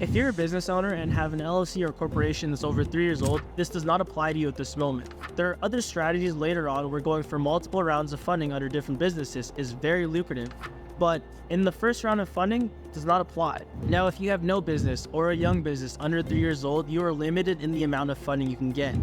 If you're a business owner and have an LLC or corporation that's over 3 years old, this does not apply to you at this moment. There are other strategies later on where going for multiple rounds of funding under different businesses is very lucrative, but in the first round of funding does not apply. Now, if you have no business or a young business under 3 years old, you are limited in the amount of funding you can get.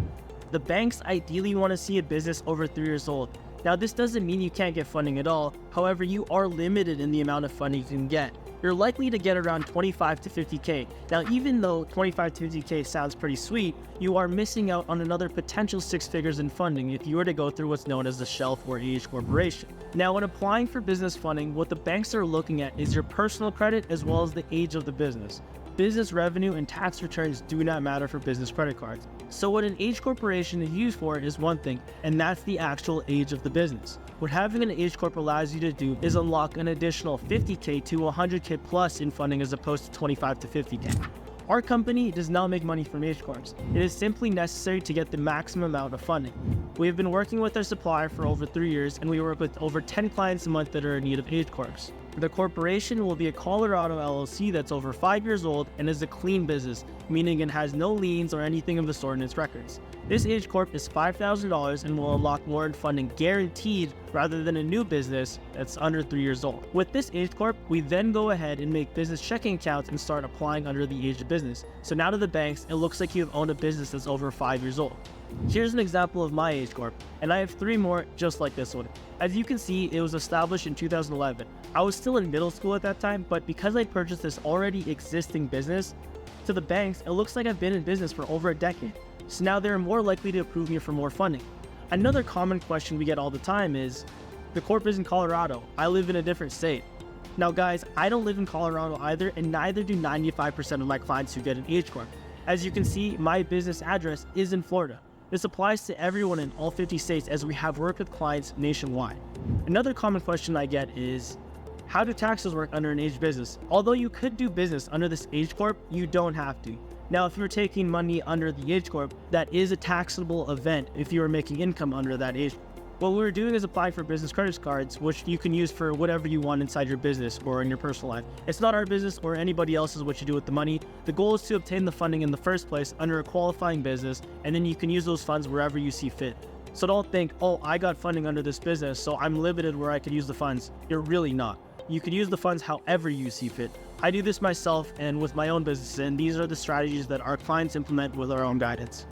The banks ideally want to see a business over 3 years old. Now, this doesn't mean you can't get funding at all. However, you are limited in the amount of funding you can get. You're likely to get around 25 to 50K. Now, even though 25 to 50K sounds pretty sweet, you are missing out on another potential 6 figures in funding if you were to go through what's known as the shelf or age corporation. Now, when applying for business funding, what the banks are looking at is your personal credit as well as the age of the business. Business revenue and tax returns do not matter for business credit cards. So what an age corporation is used for is one thing, and that's the actual age of the business. What having an age corp allows you to do is unlock an additional 50K to 100K plus in funding as opposed to 25 to 50K. Our company does not make money from age corps. It is simply necessary to get the maximum amount of funding. We have been working with our supplier for over 3 years, and we work with over 10 clients a month that are in need of age corps. The corporation will be a Colorado LLC that's over 5 years old and is a clean business, meaning it has no liens or anything of the sort in its records. This age corp is $5,000 and will unlock more in funding guaranteed rather than a new business that's under 3 years old. With this age corp, we then go ahead and make business checking accounts and start applying under the age of business. So now to the banks, it looks like you've owned a business that's over 5 years old. Here's an example of my age corp, and I have 3 more just like this one. As you can see, it was established in 2011. I was still in middle school at that time, but because I purchased this already existing business, to the banks, it looks like I've been in business for over a decade. So now they're more likely to approve me for more funding. Another common question we get all the time is, the corp is in Colorado, I live in a different state. Now guys, I don't live in Colorado either, and neither do 95% of my clients who get an age corp. As you can see, my business address is in Florida. This applies to everyone in all 50 states as we have worked with clients nationwide. Another common question I get is, how do taxes work under an age business? Although you could do business under this age corp, you don't have to. Now, if you're taking money under the age corp, that is a taxable event if you are making income under that age. What we're doing is apply for business credit cards, which you can use for whatever you want inside your business or in your personal life. It's not our business or anybody else's what you do with the money. The goal is to obtain the funding in the first place under a qualifying business, and then you can use those funds wherever you see fit. So don't think, oh, I got funding under this business, so I'm limited where I could use the funds. You're really not. You can use the funds however you see fit. I do this myself and with my own business, and these are the strategies that our clients implement with our own guidance.